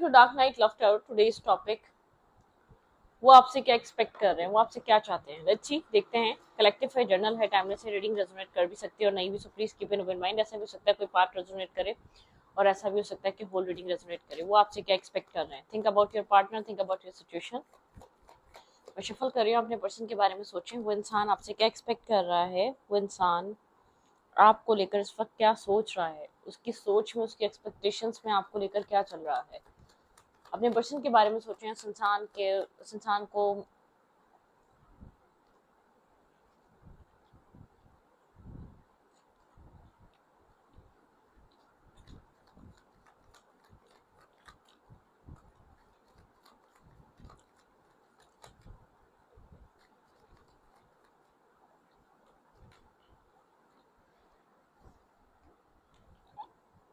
To dark night laughter today's topic. वो आपसे क्या एक्सपेक्ट कर रहे हैं, वो आपसे क्या चाहते हैं, लेट्स सी, देखते हैं। कलेक्टिव है, जर्नल है, टाइमलेस है, रीडिंग रेजोनेट कर भी सकती है और नहीं भी, so please keep an open mind. ऐसा भी हो सकता है कोई पार्ट रेजोनेट करे और ऐसा भी हो सकता है कि होल रीडिंग रेजोनेट करे। वो आपसे क्या एक्सपेक्ट कर रहे हैं। Think about your partner, think about your situation. मैं शफल कर रही हूँ, अपने पर्सन के बारे में सोचें। वो इंसान आपसे क्या एक्सपेक्ट कर रहा है, वो इंसान आपको लेकर इस वक्त क्या सोच रहा है, उसकी सोच में, उसकी एक्सपेक्टेशंस में आपको लेकर क्या चल रहा है। अपने पर्सन के बारे में सोचें। संसान को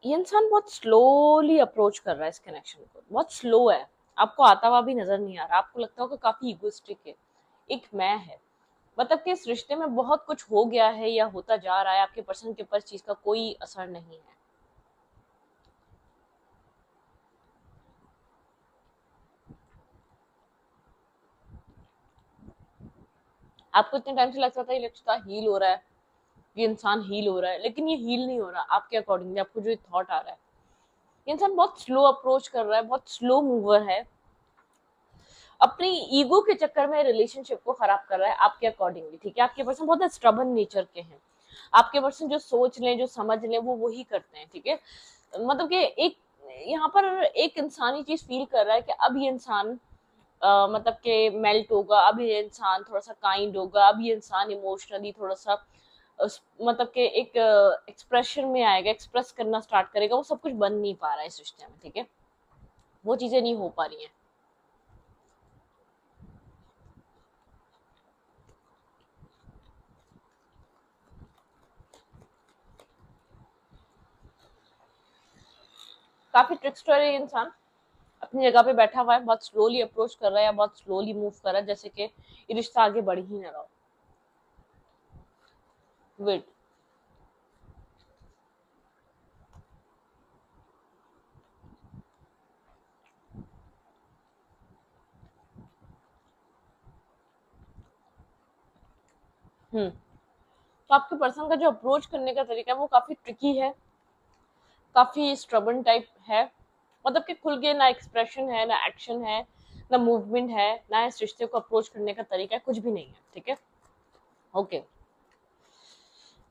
ये इंसान बहुत स्लोली अप्रोच कर रहा है इस कनेक्शन को, बहुत स्लो है। आपको आता हुआ भी नजर नहीं आ रहा। आपको लगता होगा काफी इगोइस्टिक है, एक मैं है। मतलब कि इस रिश्ते में बहुत कुछ हो गया है या होता जा रहा है, आपके पर्सन के ऊपर चीज का कोई असर नहीं है। आपको इतने टाइम से लगता था ये रिश्ता हील हो रहा है, ये इंसान हील हो रहा है, लेकिन ये हील नहीं हो रहा आपके अकॉर्डिंगली। आपको जो थॉट आ रहा है, ये इंसान बहुत स्लो अप्रोच कर रहा है, बहुत स्लो मूवर है। अपनी ईगो के चक्कर में रिलेशनशिप को खराब कर रहा है आपके अकॉर्डिंगली। ठीक है, आपके पर्सन बहुत स्टबन नेचर के हैं। आपके पर्सन जो सोच लें, जो समझ लें, वो वही करते हैं। ठीक है, मतलब कि एक यहाँ पर एक इंसानी चीज फील कर रहा है कि अब ये इंसान मतलब कि मेल्ट होगा, अब ये इंसान थोड़ा सा काइंड होगा, अब ये इंसान इमोशनली थोड़ा सा मतलब कि एक एक्सप्रेशन में आएगा, एक्सप्रेस करना स्टार्ट करेगा। वो सब कुछ बन नहीं पा रहा है इस रिश्ते में। ठीक है, वो चीजें नहीं हो पा रही हैं। काफी ट्रिक्स्टर है ये इंसान। अपनी जगह पे बैठा हुआ है, बहुत स्लोली अप्रोच कर रहा है या बहुत स्लोली मूव कर रहा है, जैसे कि ये रिश्ता आगे बढ़ ही ना रहा हो। वेट। तो आपके पर्सन का जो अप्रोच करने का तरीका है वो काफी ट्रिकी है, काफी स्ट्रबन टाइप है। मतलब कि खुल के ना एक्सप्रेशन है, ना एक्शन है, ना मूवमेंट है, ना इस रिश्ते को अप्रोच करने का तरीका है, कुछ भी नहीं है। ठीक है, ओके।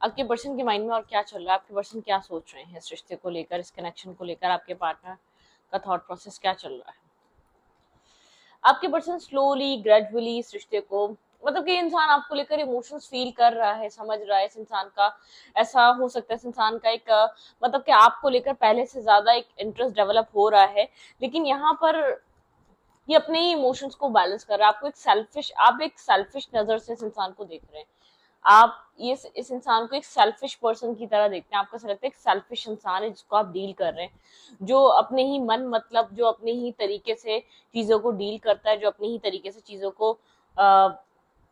आपके पर्सन के माइंड में और क्या चल रहा है, आपके पर्सन क्या सोच रहे हैं इस रिश्ते को लेकर, इस कनेक्शन को लेकर, आपके पार्टनर का थॉट प्रोसेस क्या चल रहा है। आपके पर्सन स्लोली ग्रेजुअली इस रिश्ते को, मतलब कि इंसान आपको लेकर इमोशंस फील कर रहा है, समझ रहा है इस इंसान का। ऐसा हो सकता है इस इंसान का एक मतलब कि आपको लेकर पहले से ज्यादा एक इंटरेस्ट डेवलप हो रहा है। लेकिन यहाँ पर ये अपने ही इमोशंस को बैलेंस कर रहा है। आपको एक सेल्फिश, आप एक सेल्फिश नजर से इस इंसान को देख रहे हैं। आप ये इस इंसान को एक सेल्फिश पर्सन की तरह देखते हैं। आपको ऐसा लगता है एक सेल्फिश इंसान है जिसको आप डील कर रहे हैं, जो अपने ही मन मतलब, जो अपने ही तरीके से चीजों को डील करता है, जो अपने ही तरीके से चीजों को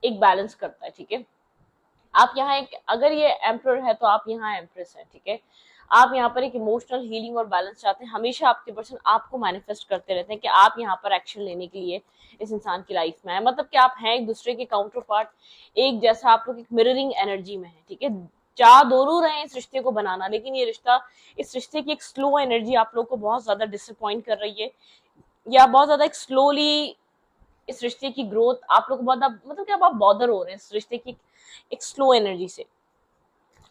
एक बैलेंस करता है। ठीक है, आप यहाँ एक, अगर ये एम्प्रर है तो आप यहाँ एम्प्रेस है। ठीक है, आप यहाँ पर एक इमोशनल हीलिंग और बैलेंस चाहते हैं। हमेशा आपके पर्सन आपको मैनिफेस्ट करते रहते हैं कि आप यहाँ पर एक्शन लेने के लिए इस इंसान की लाइफ में है। मतलब कि आप हैं एक दूसरे के काउंटर पार्ट, एक जैसा आप लोग एक मिररिंग एनर्जी में है। ठीक है, चाह दोनों रहे इस रिश्ते को बनाना, लेकिन ये रिश्ता, इस रिश्ते की एक स्लो एनर्जी आप लोग को बहुत ज्यादा डिसअपॉइंट कर रही है, या बहुत ज्यादा एक स्लोली इस रिश्ते की ग्रोथ आप लोग को बहुत, मतलब कि अब आप बॉदर हो रहे हैं इस रिश्ते की एक स्लो एनर्जी से,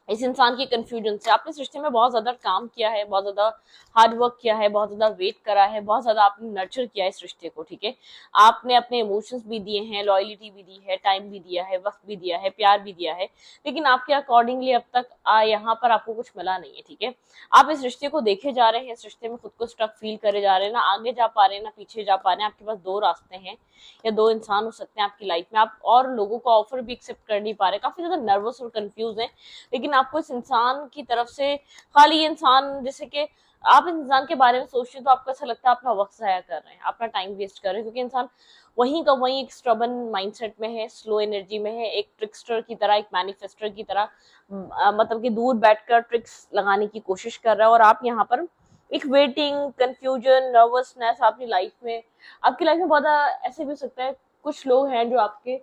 इस इंसान के कंफ्यूजन से। आपने इस रिश्ते में बहुत ज्यादा काम किया है, बहुत ज्यादा हार्ड वर्क किया है, बहुत ज्यादा वेट करा है, बहुत ज्यादा आपने नर्चर किया है इस रिश्ते को। ठीक है, आपने अपने इमोशंस भी दिए हैं, लॉयलिटी भी दी है, टाइम भी दिया है, वक्त भी दिया है, प्यार भी दिया है, लेकिन आपके अकॉर्डिंगली अब तक यहाँ पर आपको कुछ मिला नहीं है। ठीक है, आप इस रिश्ते को देखे जा रहे हैं, इस रिश्ते में खुद को स्टक फील करे जा रहे हैं, ना आगे जा पा रहे हैं ना पीछे जा पा रहे हैं। आपके पास दो रास्ते हैं या दो इंसान हो सकते हैं आपकी लाइफ में, आप और लोगों का ऑफर भी एक्सेप्ट कर नहीं पा रहे, काफी ज्यादा नर्वस और कंफ्यूज हैं। लेकिन आपको इस इंसान की तरफ से खाली ये इंसान, जैसे कि आप इस इंसान के बारे में सोचते हैं तो आपको ऐसा लगता है अपना वक्त जाया कर रहे हैं, अपना टाइम वेस्ट कर रहे हैं, क्योंकि इंसान वहीं का वहीं एक स्ट्रबन माइंडसेट में है, स्लो एनर्जी में है, एक ट्रिक्स्टर की तरह, एक मैनिफेस्टर की तरह मतलब कि दूर बैठकर ट्रिक्स लगाने की कोशिश कर रहा है। और आप यहाँ पर एक वेटिंग, कंफ्यूजन, नर्वसनेस आपकी लाइफ में, आपकी लाइफ में बहुत ऐसे भी हो सकता है। कुछ लोग हैं जो आपके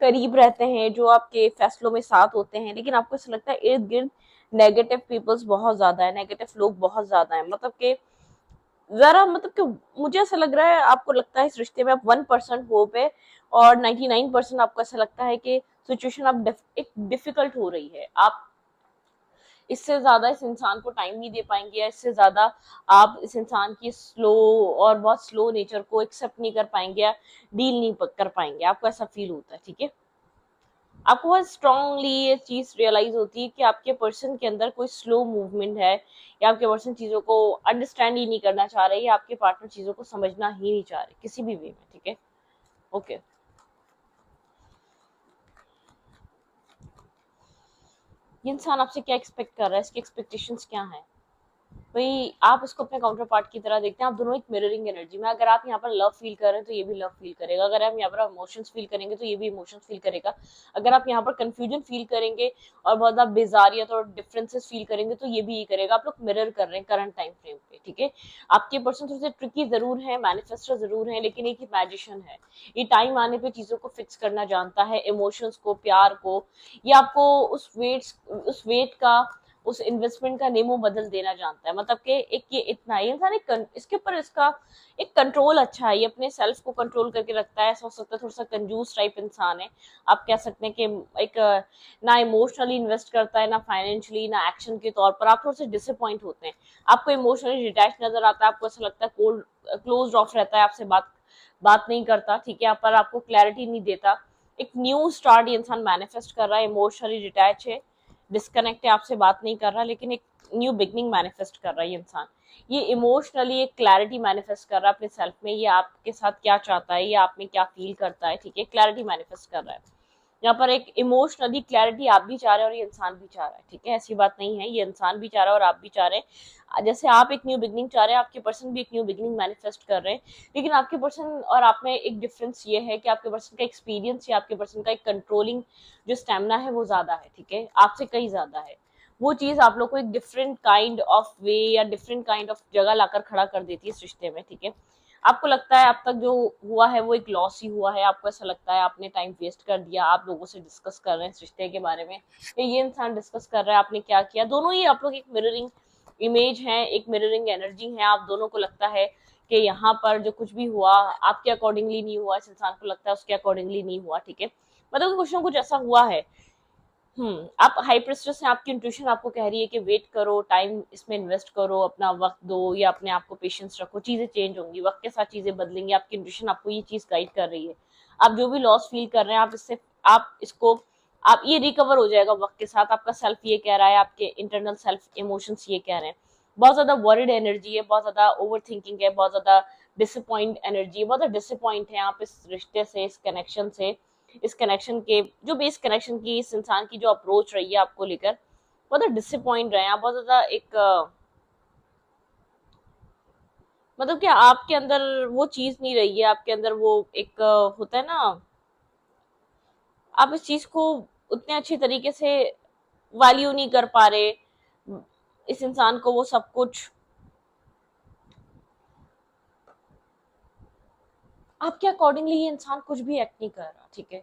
करीब रहते हैं, जो आपके फैसलों में साथ होते हैं, लेकिन आपको ऐसा लगता है इर्द गिर्द नेगेटिव पीपल्स बहुत ज्यादा है, नेगेटिव लोग बहुत ज्यादा है। मतलब कि जरा मतलब कि मुझे ऐसा लग रहा है, आपको लगता है इस रिश्ते में आप 1% होप है और 99% आपको ऐसा लगता है कि सिचुएशन आप एक डिफिकल्ट हो रही है। आप इससे ज्यादा इस इंसान को टाइम नहीं दे पाएंगे, या इससे ज्यादा आप इस इंसान की स्लो और बहुत स्लो नेचर को एक्सेप्ट नहीं कर पाएंगे, या डील नहीं कर पाएंगे। आपको ऐसा फील होता है, ठीक है। आपको बहुत स्ट्रांगली ये चीज रियलाइज होती है कि आपके पर्सन के अंदर कोई स्लो मूवमेंट है, या आपके पर्सन चीजों को अंडरस्टैंड ही नहीं करना चाह रहे, या आपके पार्टनर चीजों को समझना ही नहीं चाह रहे किसी भी वे में, ठीक है। ओके, ये इंसान आपसे क्या एक्सपेक्ट कर रहा है, इसकी एक्सपेक्टेशंस क्या है। भाई आप उसको अपने काउंटर पार्ट की तरह देखते हैं, आप दोनों एक मिररिंग एनर्जी में। अगर आप यहाँ पर लव फील कर रहे हैं तो ये भी लव फील करेगा, अगर आप यहाँ पर इमोशंस फील करेंगे तो ये भी इमोशंस फील करेगा, अगर आप यहाँ पर कंफ्यूजन फील करेंगे और बहुत ज्यादा बेजारियत और डिफरेंसेस फील करेंगे तो ये भी करेगा। आप लोग मिरर कर रहे हैं करंट टाइम फ्रेम पे, ठीक है। आपके पर्सन थोड़े से ट्रिकी जरूर है, मैनिफेस्टर जरूर है, लेकिन एक मैजिशियन है। ये टाइम आने पे चीजों को फिक्स करना जानता है, इमोशंस को, प्यार को। ये आपको उस वेट का, उस इन्वेस्टमेंट का नेमो बदल देना जानता है। मतलब कि एक ये इतना ही इंसान इसके ऊपर इसका एक कंट्रोल अच्छा है, ये अपने सेल्फ को कंट्रोल करके रखता है। ऐसा हो सकता है थोड़ा सा कंजूस टाइप इंसान है, आप कह सकते हैं कि एक ना इमोशनली इन्वेस्ट करता है, ना फाइनेंशियली, ना एक्शन के तौर पर। आप थोड़े से डिसअपॉइंट होते हैं, आपको इमोशनली डिटैच नजर आता है, आपको ऐसा लगता है कोल्ड क्लोज ऑफ रहता है, आपसे बात नहीं करता, ठीक है, पर आपको क्लैरिटी नहीं देता। एक न्यू स्टार्ट ये इंसान मैनिफेस्ट कर रहा है, इमोशनली डिटैच है, डिस्कनेक्ट है, आपसे बात नहीं कर रहा, लेकिन एक न्यू बिगनिंग मैनिफेस्ट कर रहा है ये इंसान। ये इमोशनली एक क्लैरिटी मैनिफेस्ट कर रहा है अपने सेल्फ में, ये आपके साथ क्या चाहता है, ये आप में क्या फील करता है, ठीक है, क्लैरिटी मैनिफेस्ट कर रहा है। यहाँ पर एक इमोशनली क्लैरिटी आप भी चाह रहे हैं और ये इंसान भी चाह रहा है, ठीक है। ऐसी बात नहीं है, ये इंसान भी चाह रहा है और आप भी चाह रहे हैं। जैसे आप एक न्यू बिगनिंग चाह रहे हैं, आपके पर्सन भी एक न्यू बिगनिंग मैनिफेस्ट कर रहे हैं। लेकिन आपके पर्सन और आप में एक डिफरेंस ये है कि आपके पर्सन का एक्सपीरियंस या आपके पर्सन का एक कंट्रोलिंग जो स्टेमिना है वो ज्यादा है, ठीक है, आपसे कहीं ज्यादा है। वो चीज आप लोग को एक डिफरेंट काइंड ऑफ वे या डिफरेंट काइंड ऑफ जगह लाकर खड़ा कर देती है इस रिश्ते में, ठीक है। आपको लगता है अब तक जो हुआ है वो एक लॉस ही हुआ है, आपको ऐसा लगता है आपने टाइम वेस्ट कर दिया, आप लोगों से डिस्कस कर रहे हैं इस रिश्ते के बारे में, ये इंसान डिस्कस कर रहा है आपने क्या किया। दोनों ही आप लोग एक मिररिंग इमेज है, एक मिररिंग एनर्जी है। आप दोनों को लगता है कि यहाँ पर जो कुछ भी हुआ आपके अकॉर्डिंगली नहीं हुआ, इस इंसान को लगता है उसके अकॉर्डिंगली नहीं हुआ, ठीक है। मतलब कुछ ना कुछ ऐसा हुआ है। आप हाई प्रेस्टस हैं, आपकी इंट्यूशन आपको कह रही है कि वेट करो, टाइम इसमें इन्वेस्ट करो, अपना वक्त दो, या अपने आप को पेशेंस रखो, चीजें चेंज होंगी, वक्त के साथ चीजें बदलेंगी। आपकी इंट्यूशन आपको ये चीज गाइड कर रही है। आप जो भी लॉस फील कर रहे हैं, आप इसको आप ये रिकवर हो जाएगा वक्त के साथ। आपका सेल्फ ये कह रहा है, आपके इंटरनल सेल्फ इमोशंस ये कह रहे हैं। बहुत ज्यादा वरिड एनर्जी है, बहुत ज्यादा ओवर थिंकिंग है, बहुत ज्यादा डिसअपॉइंट एनर्जी है, बहुत ज्यादा डिसअपॉइंट है आप इस रिश्ते से, इस कनेक्शन से, इस कनेक्शन के जो भी इस कनेक्शन की, इस इंसान की जो अप्रोच रही है आपको लेकर, बहुत डिसअपॉइंट रहे हैं आप। बहुत ज्यादा एक मतलब कि आपके अंदर वो चीज नहीं रही है, आपके अंदर वो एक होता है ना, आप इस चीज को उतने अच्छे तरीके से वैल्यू नहीं कर पा रहे इस इंसान को, वो सब कुछ आपके अकॉर्डिंगली ये इंसान कुछ भी एक्ट नहीं कर रहा, ठीक है।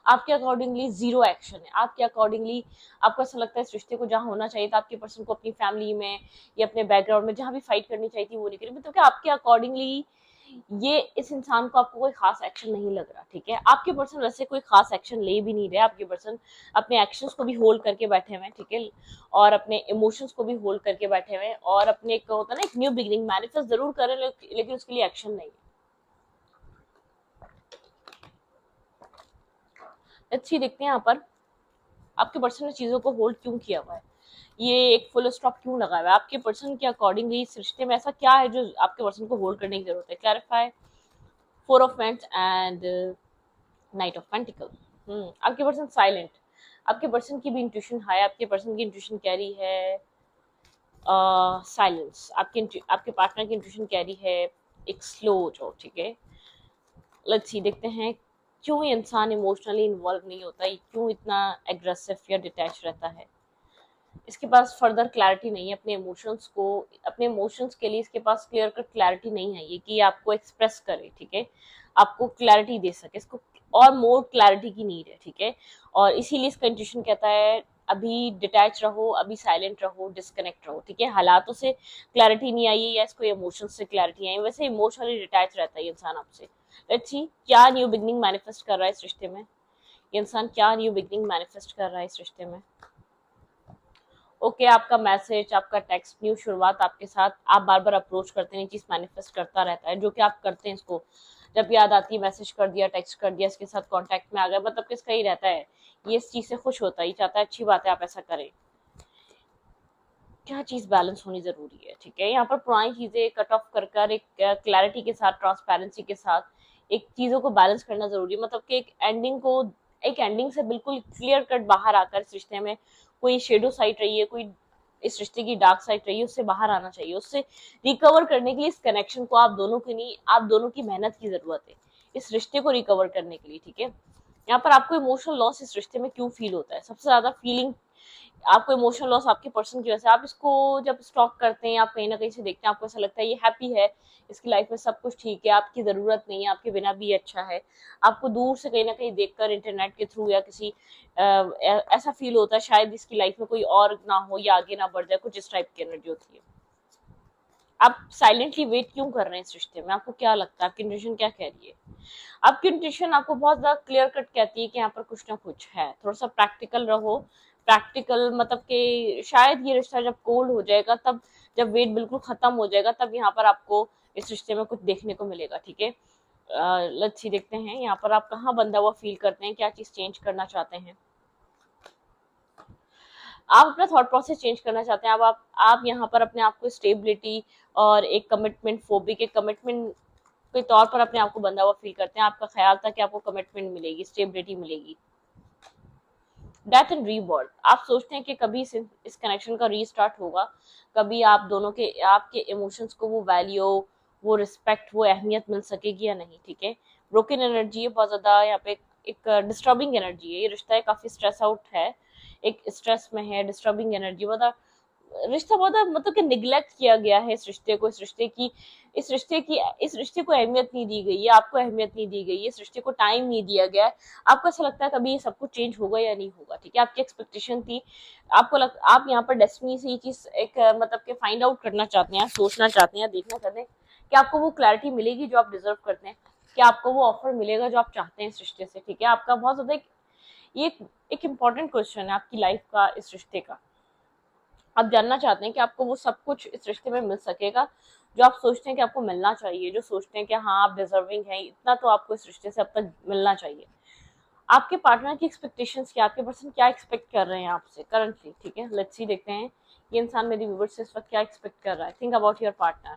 आपके अकॉर्डिंगली जीरो एक्शन है, आपके अकॉर्डिंगली आपको ऐसा लगता है इस रिश्ते को जहां होना चाहिए था आपके पर्सन को अपनी फैमिली में या अपने बैकग्राउंड में जहां भी फाइट करनी चाहिए थी वो नहीं करी। मतलब कि आपके अकॉर्डिंगली ये इस इंसान को आपको कोई खास एक्शन नहीं लग रहा, ठीक है। आपके पर्सन वैसे कोई खास एक्शन ले भी नहीं रहे, आपके पर्सन अपने एक्शंस को भी होल्ड करके बैठे हुए हैं, ठीक है, और अपने इमोशंस को भी होल्ड करके बैठे हुए हैं, और अपने एक होता है ना एक न्यू बिगिनिंग मैनिफेस्ट जरूर करें, लेकिन उसके लिए एक्शन नहीं है। अच्छी देखते हैं यहाँ पर आपके पर्सन ने चीजों को होल्ड क्यों किया हुआ है, ये एक फुल स्टॉप क्यों लगा हुआ है आपके पर्सन के अकॉर्डिंगली। इस रिश्ते में ऐसा क्या है जो आपके पर्सन को होल्ड करने की जरूरत है। Clarify, four of paints and night of pentacle. आपके पर्सन साइलेंट, आपके पर्सन की भी इंट्यूशन हाई, आपके पर्सन की इंट्यूशन कह रही है साइलेंस, आपके पार्टनर की इंट्यूशन कह रही है एक स्लो जो, ठीक है। लेट्स सी देखते हैं क्यों ये इंसान इमोशनली इन्वॉल्व नहीं होता, क्यों इतना एग्रेसिव या डिटैच रहता है। इसके पास फर्दर क्लैरिटी नहीं है अपने इमोशंस के लिए इसके पास क्लियर कट क्लैरिटी नहीं है ये कि आपको एक्सप्रेस करे, ठीक है, आपको क्लैरिटी दे सके, इसको और मोर क्लैरिटी की नीड है, ठीक है। और इसीलिए इसका इंट्यूशन कहता है अभी डिटैच रहो, अभी साइलेंट रहो, डिस्कनेक्ट रहो, ठीक है। हालातों से क्लैरिटी नहीं आई है या इसको इमोशंस से क्लैरिटी आई, वैसे इमोशनली डिटैच रहता है इंसान आपसे। लेट्स सी क्या न्यू बिगनिंग मैनिफेस्ट कर रहा है इस रिश्ते में, ये इंसान क्या न्यू बिगनिंग मैनिफेस्ट कर रहा है इस रिश्ते में। ओके आपका मैसेज, आपका टेक्स्ट, न्यू शुरुआत आपके साथ, आप बार बार अप्रोच करते हैं, चीज मैनिफेस्ट करता रहता है, जो कि आप करते हैं इसको जब याद आती है मैसेज कर दिया, टेक्स्ट कर दिया, इसके साथ कांटेक्ट में आ गए, मतलब किसका ही रहता है, ये इस चीज से खुश होता है, ये चाहता है अच्छी बात है आप ऐसा करें। क्या चीज बैलेंस होनी जरूरी है, ठीक है। यहाँ पर पुरानी चीजें कट ऑफ कर कर एक क्लैरिटी के साथ, ट्रांसपेरेंसी के साथ एक चीजों को बैलेंस करना जरूरी है, मतलब कि एक एंडिंग से बिल्कुल क्लियर कट बाहर आकर इस रिश्ते में कोई शेडो साइड रही है, कोई इस रिश्ते की डार्क साइड रही है, उससे बाहर आना चाहिए। उससे रिकवर करने के लिए इस कनेक्शन को आप दोनों की नहीं, आप दोनों की मेहनत की जरूरत है इस रिश्ते को रिकवर करने के लिए, ठीक है। यहाँ पर आपको इमोशनल लॉस इस रिश्ते में क्यों फील होता है, सबसे ज्यादा फीलिंग आपको इमोशनल लॉस आपके पर्सन की वजह से, आप इसको जब स्टॉक करते हैं, आप कहीं ना कहीं से देखते हैं, आपको ऐसा लगता है ये हैप्पी है, इसकी लाइफ में सब कुछ ठीक है, आपकी जरूरत नहीं है, आपके बिना भी अच्छा है। आपको दूर से कहीं ना कहीं देखकर इंटरनेट के थ्रू या किसी ऐसा फील होता है शायद इसकी लाइफ में कोई और ना हो या आगे ना बढ़ जाए, कुछ इस टाइप की एनर्जी होती है। आप साइलेंटली वेट क्यों कर रहे हैं इस रिश्ते में, आपको क्या लगता है, आपकी इंट्यूशन क्या कह रही है। आपकी इंट्यूशन आपको बहुत ज्यादा क्लियर कट कहती है कि यहाँ पर कुछ ना कुछ है, थोड़ा सा प्रैक्टिकल रहो। प्रैक्टिकल मतलब कि शायद ये रिश्ता जब कोल्ड हो जाएगा, तब जब वेट बिल्कुल खत्म हो जाएगा, तब यहाँ पर आपको इस रिश्ते में कुछ देखने को मिलेगा, ठीक है। लेट्स सी देखते हैं यहाँ पर आप कहाँ बंधा हुआ फील करते हैं, क्या चीज चेंज करना चाहते हैं। आप अपना थॉट प्रोसेस चेंज करना चाहते हैं। अब आप यहाँ पर अपने आप को स्टेबिलिटी और एक कमिटमेंट फोबिक, एक कमिटमेंट के तौर पर अपने आप को बंधा हुआ फील करते हैं। आपका ख्याल था कि आपको कमिटमेंट मिलेगी, स्टेबिलिटी मिलेगी। डेथ एंड रीबर्थ, आप सोचते हैं कि कभी इस कनेक्शन का रीस्टार्ट होगा, कभी आप दोनों के आपके इमोशंस को वो वैल्यू, वो रिस्पेक्ट, वो अहमियत मिल सकेगी या नहीं, ठीक है। ब्रोकन एनर्जी है बहुत ज्यादा यहाँ पे, एक डिस्टर्बिंग एनर्जी है, ये रिश्ता है काफी स्ट्रेस आउट है, एक स्ट्रेस में है, डिस्टर्बिंग एनर्जी, मतलब रिश्ता बहुत मतलब कि निगलेक्ट किया गया है इस रिश्ते को, इस रिश्ते को अहमियत नहीं दी गई है, आपको अहमियत नहीं दी गई है, इस रिश्ते को टाइम नहीं दिया गया है। आपको ऐसा लगता है कभी ये सब कुछ चेंज होगा या नहीं होगा, ठीक है। आपकी एक्सपेक्टेशन थी, आप यहाँ पर डेस्टिनी से ये चीज एक मतलब कि फाइंड आउट करना चाहते हैं, सोचना चाहते हैं, देखना चाहते हैं कि आपको वो क्लैरिटी मिलेगी जो आप डिजर्व करते हैं, कि आपको वो ऑफर मिलेगा जो आप चाहते हैं इस रिश्ते से, ठीक है। आपका बहुत ज्यादा ये एक इम्पॉर्टेंट क्वेश्चन है आपकी लाइफ का, इस रिश्ते का। आप जानना चाहते हैं कि आपको वो सब कुछ इस रिश्ते में मिल सकेगा जो आप सोचते हैं कि आपको मिलना चाहिए, जो सोचते हैं कि हाँ आप डिजर्विंग हैं, इतना तो आपको इस रिश्ते से अब तक मिलना चाहिए। आपके पार्टनर की एक्सपेक्टेशंस क्या, आपके पर्सन क्या एक्सपेक्ट कर रहे हैं आपसे करंटली, ठीक है। लेट्स सी देखते हैं ये इंसान मेरी व्यूअर्स से इस वक्त क्या एक्सपेक्ट कर रहा है। Think about your partner.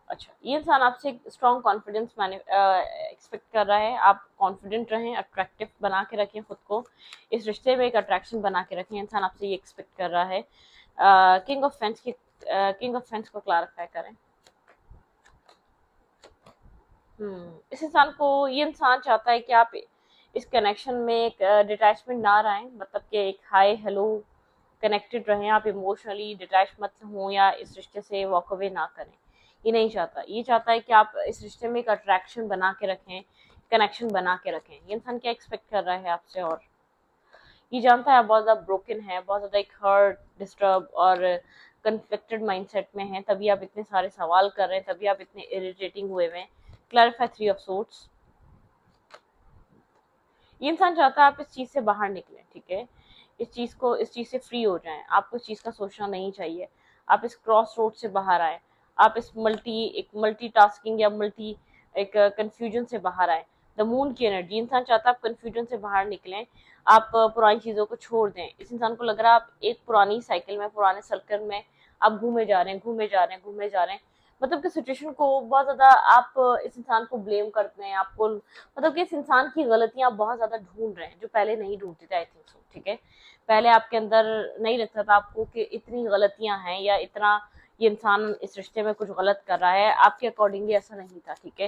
अच्छा, ये इंसान आपसे एक स्ट्रॉन्ग कॉन्फिडेंस एक्सपेक्ट कर रहा है, आप कॉन्फिडेंट रहें, अट्रैक्टिव बना के रखें खुद को, इस रिश्ते में एक अट्रैक्शन बना के रखें, इंसान आपसे ये एक्सपेक्ट कर रहा है। किंग ऑफ फेंस को क्लैरिफाई करें। इस इंसान को, ये इंसान चाहता है कि आप इस कनेक्शन में एक डिटैचमेंट ना रहें, मतलब कि एक हाई हेलो कनेक्टेड रहें, आप इमोशनली डिटैच मत हो या इस रिश्ते से वॉक अवे ना करें। ये नहीं चाहता, ये चाहता है कि आप इस रिश्ते में एक अट्रैक्शन बना के रखें, कनेक्शन बना के रखें। ये इंसान क्या एक्सपेक्ट कर रहा है आपसे, और ये जानता है आप बहुत ज़्यादा ब्रोकन है, बहुत ज़्यादा एक हर्ट, डिस्टर्ब और कन्फ्लिक्टेड माइंडसेट में हैं, तभी आप इतने सारे सवाल कर रहे हैं, तभी आप इतने इरिटेटिंग हुए हुए हैं। Clarify three of sorts. ये इंसान चाहता है आप इस चीज से बाहर निकलें, ठीक है, इस चीज से फ्री हो जाएं, आपको इस चीज का सोचना नहीं चाहिए, आप इस क्रॉस रोड से बाहर आए, आप इस मल्टी टास्किंग या मल्टी एक कंफ्यूजन से बाहर आए। द मून की एनर्जी, इंसान चाहता है आप कंफ्यूजन से बाहर निकलें, आप पुरानी चीजों को छोड़ दें। इस इंसान को लग रहा है आप एक पुरानी साइकिल में, पुराने सर्कल में आप घूमे जा रहे हैं, घूमे जा रहे हैं, घूमे जा रहे हैं, मतलब कि सिचुएशन को बहुत ज्यादा आप इस इंसान को ब्लेम करते हैं, आपको मतलब कि इस इंसान की गलतियां आप बहुत ज्यादा ढूंढ रहे हैं जो पहले नहीं ढूंढते थे, आई थिंक सो, ठीक है। पहले आपके अंदर नहीं लगता था आपको कि इतनी गलतियां हैं या इतना ये इंसान इस रिश्ते में कुछ गलत कर रहा है, आपके अकॉर्डिंगली ऐसा नहीं था, ठीक है।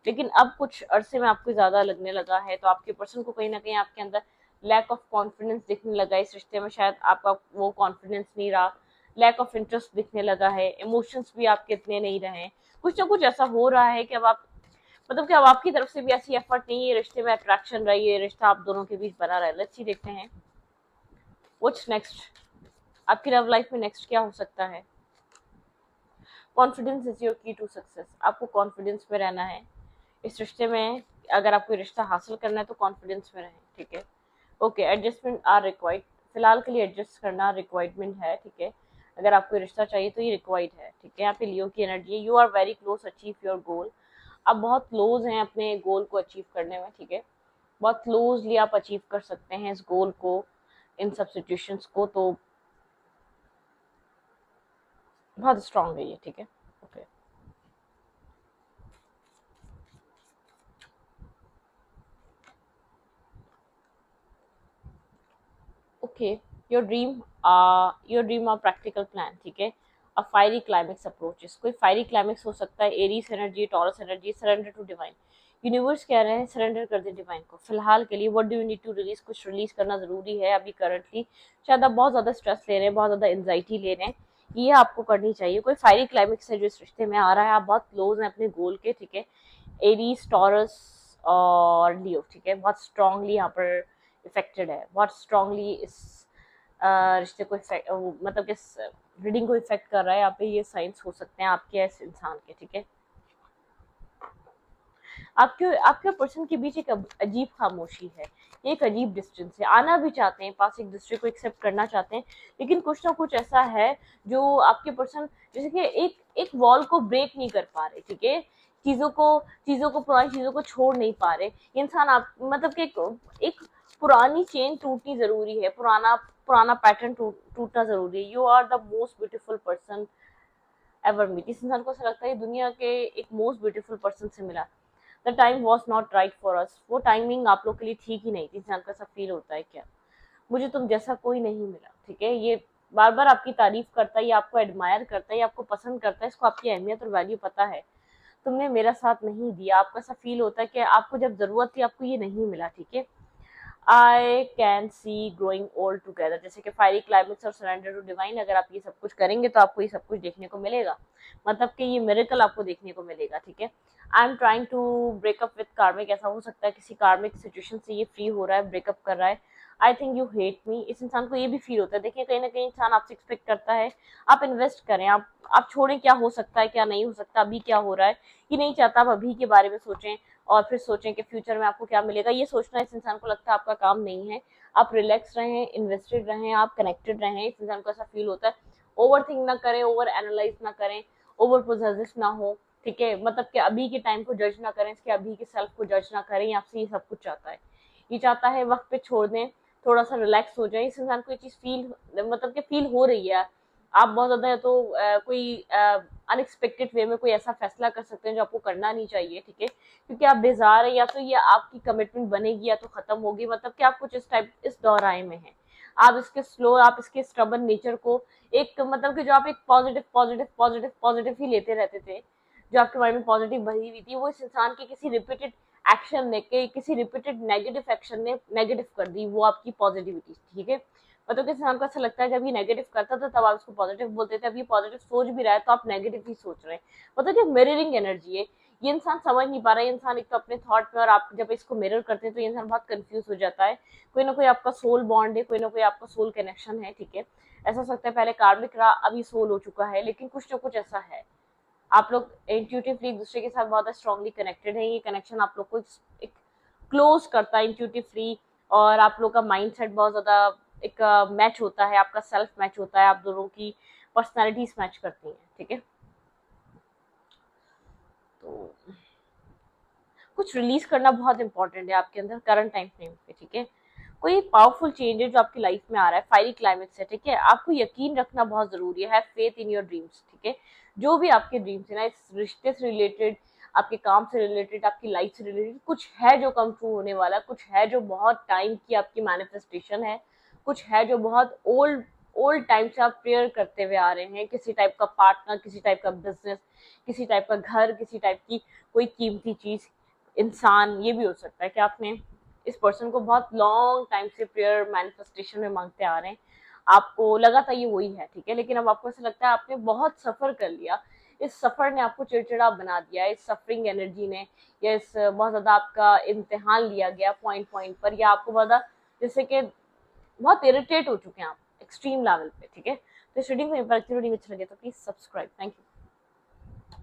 लेकिन अब कुछ अरसे में आपको ज्यादा लगने लगा है, तो आपके पर्सन को कहीं ना कहीं आपके अंदर लैक ऑफ कॉन्फिडेंस दिखने लगा इस रिश्ते में, शायद आपका वो कॉन्फिडेंस नहीं रहा, लैक ऑफ इंटरेस्ट दिखने लगा है, इमोशंस भी आपके इतने नहीं रहे, कुछ ना कुछ ऐसा हो रहा है कि अब आप मतलब कि अब आपकी तरफ से भी ऐसी एफर्ट नहीं है रिश्ते में अट्रैक्शन रही है, रिश्ता आप दोनों के बीच बना रहा है। लेट्स सी, देखते हैं व्हाट्स नेक्स्ट, आपकी लव लाइफ में नेक्स्ट क्या हो सकता है। कॉन्फिडेंस इज योर की टू सक्सेस, आपको कॉन्फिडेंस में रहना है इस रिश्ते में। अगर आपको रिश्ता हासिल करना है तो कॉन्फिडेंस में रहें, ठीक है। ओके, एडजस्टमेंट आर रिक्वायर्ड, फिलहाल के लिए एडजस्ट करना रिक्वायरमेंट है, ठीक है। अगर आपको रिश्ता चाहिए तो ये रिक्वायर्ड है, ठीक है। यहाँ पे लियो की एनर्जी है, you are very close achieve your goal, आप बहुत क्लोज हैं अपने गोल को अचीव करने में, ठीक है। बहुत क्लोजली आप अचीव कर सकते हैं इस गोल को, इन सब सिचुएशंस को, तो बहुत स्ट्रांग है ये, ठीक है। ओके, ओके, योर ड्रीम और प्रैक्टिकल प्लान, ठीक है। अ फायरी क्लाइमेक्स अप्रोचेस, कोई फायरी क्लाइमेक्स हो सकता है, Aries energy, Taurus energy, surrender to divine. Universe कह रहे हैं सरेंडर कर दे डिवाइन को फिलहाल के लिए। What do you need to release, कुछ रिलीज करना जरूरी है अभी करंटली। शायद आप बहुत ज्यादा स्ट्रेस ले रहे हैं, बहुत ज्यादा एंजाइटी ले रहे हैं, ये आपको करनी चाहिए। कोई फायरी क्लाइमेक्स है जो इस रिश्ते में आ रहा है, आप बहुत क्लोज हैं अपने गोल के, ठीक है। एरीज, टॉरस और लियो, ठीक है, बहुत स्ट्रांगली यहाँ पर इफेक्टेड है, बहुत स्ट्रांगली इस रिश्ते को मतलब कि रीडिंग को इफेक्ट कर रहा है। यहाँ पे ये साइंस हो सकते हैं आपके इस इंसान के, ठीक है। आपके आपके पर्सन के बीच एक अजीब खामोशी है, एक अजीब डिस्टेंस है, आना भी चाहते हैं पास, एक दूसरे को एक्सेप्ट करना चाहते हैं, लेकिन कुछ ना कुछ ऐसा है जो आपके पर्सन जैसे कि एक एक वॉल को ब्रेक नहीं कर पा रहे, ठीक है। चीजों को पुरानी चीजों को छोड़ नहीं पा रहे ये इंसान। आप मतलब कि एक पुरानी चेन टूटनी जरूरी है, पुराना पुराना पैटर्न टूटना जरूरी है। You are the most beautiful person ever meet, इस इंसान को ऐसा लगता है दुनिया के एक मोस्ट ब्यूटीफुल पर्सन से मिला। The time was not right for us, वो टाइमिंग आप लोग के लिए ठीक ही नहीं थी। इंसान को ऐसा फील होता है क्या, मुझे तुम जैसा कोई नहीं मिला, ठीक है। ये बार बार आपकी तारीफ करता है, ये आपको एडमायर करता है, ये आपको पसंद करता है, इसको आपकी अहमियत और वैल्यू पता है। तुमने मेरा साथ नहीं दिया, आपको ऐसा फील होता है कि आपको जब जरूरत थी आपको ये नहीं मिला, ठीक है। I can see growing old together, जैसे कि फायरी क्लाइमेक्स और सरेंडर टू डिवाइन, अगर आप ये सब कुछ करेंगे तो आपको ये सब कुछ देखने को मिलेगा, मतलब कि ये मिरेकल आपको देखने को मिलेगा, ठीक है। I am trying to break up with karmic, ऐसा हो सकता है किसी कार्मिक सिचुएशन से ये फ्री हो रहा है, ब्रेकअप कर रहा है। I think you hate me, इस इंसान को ये भी फील होता है। देखिए कहीं ना कहीं इंसान आपसे एक्सपेक्ट करता है आप इन्वेस्ट करें, आप छोड़ें, क्या हो सकता है क्या नहीं हो सकता, अभी क्या हो रहा है ये नहीं चाहता आप अभी के बारे में सोचें और फिर सोचें कि फ्यूचर में आपको क्या मिलेगा। ये सोचना इस इंसान को लगता है आपका काम नहीं है। आप रिलैक्स रहें, इन्वेस्टेड रहें, आप कनेक्टेड रहें, इस इंसान को ऐसा फील होता है। ओवर थिंक ना करें, ओवर एनालाइज ना करें, ओवर पोजेसिव ना हो, ठीक है। मतलब कि अभी के टाइम को जज ना करें, इसके अभी के सेल्फ को जज ना करें, आपसे ये सब कुछ चाहता है। ये चाहता है वक्त पे छोड़ दें, थोड़ा सा रिलैक्स हो जाए। इस इंसान को ये चीज फील मतलब कि फील हो रही है। आप बहुत ज्यादा तो कोई अनएक्सपेक्टेड वे में कोई ऐसा फैसला कर सकते हैं जो आपको करना नहीं चाहिए, ठीक है। क्योंकि आप बेजार है, या तो ये आपकी कमिटमेंट बनेगी या तो खत्म होगी, मतलब कि आप कुछ इस दौरान में है। आप इसके स्टबन नेचर को एक मतलब कि जो आप एक पॉजिटिव पॉजिटिव पॉजिटिव पॉजिटिव ही लेते रहते थे, जो आपके माइंड में पॉजिटिव भरी हुई थी, वो इस इंसान के किसी रिपीटेड एक्शन ने किसी रिपीटेड नेगेटिव एक्शन ने नेगेटिव कर दी वो आपकी पॉजिटिविटी, ठीक है। मतलब कि इंसान को ऐसा लगता है जब ये नेगेटिव करता था तब आप इसको पॉजिटिव बोलते थे, अब ये पॉजिटिव सोच भी रहा है तो आप नेगेटिव ही सोच रहे हैं। मतलब कि मिररिंग एनर्जी है, ये इंसान समझ नहीं पा रहा है। इंसान एक तो अपने थॉट में, और आप जब इसको मिरर करते हैं तो ये इंसान बहुत कंफ्यूज हो जाता है। कोई ना कोई आपका सोल बॉन्ड है, कोई ना कोई आपका सोल कनेक्शन है, ठीक है। ऐसा हो सकता है पहले कार्मिक रहा, अभी सोल हो चुका है, लेकिन कुछ ना कुछ ऐसा है। आप लोग इंट्यूटिवली एक दूसरे के साथ बहुत स्ट्रांगली कनेक्टेड है। ये कनेक्शन आप लोग को एक क्लोज करता है इंट्यूटिवली, और आप लोग का माइंड सेट बहुत ज्यादा एक मैच होता है, आपका सेल्फ मैच होता है, आप दोनों की पर्सनैलिटीज मैच करती हैं, ठीक है। तो कुछ रिलीज करना बहुत इंपॉर्टेंट है आपके अंदर करंट टाइम फ्रेम पे, ठीक है। कोई पावरफुल चेंज है जो आपकी लाइफ में आ रहा है, फायरी क्लाइमेक्स है, ठीक है। आपको यकीन रखना बहुत जरूरी है, फेथ इन योर ड्रीम्स, ठीक है। जो भी आपके ड्रीम्स है ना, इस रिश्ते से रिलेटेड, आपके काम से रिलेटेड, आपकी लाइफ से रिलेटेड, कुछ है जो कम ट्रू होने वाला, कुछ है जो बहुत टाइम की आपकी मैनिफेस्टेशन है, कुछ है जो बहुत ओल्ड ओल्ड टाइम से आप प्रेयर करते हुए आ रहे हैं, किसी टाइप का पार्टनर, किसी टाइप का बिजनेस, किसी टाइप का घर, किसी टाइप की कोई कीमती चीज, इंसान। ये भी हो सकता है कि आपने इस पर्सन को बहुत लॉन्ग टाइम से प्रेयर मैनिफेस्टेशन में मांगते आ रहे हैं, आपको लगा था ये वही है, ठीक है, लेकिन अब आपको ऐसा लगता है आपने बहुत सफर कर लिया, इस सफर ने आपको चिड़चिड़ा बना दिया, इस सफरिंग एनर्जी ने, या इस बहुत ज्यादा आपका इम्तिहान लिया गया पॉइंट पॉइंट पर, या आपको ज्यादा जैसे कि बहुत इरिटेट हो चुके हैं आप एक्सट्रीम लेवल पे, ठीक है। तो इस रीडिंग को रीडिंग अच्छी लगे तो प्लीज सब्सक्राइब। Thank you.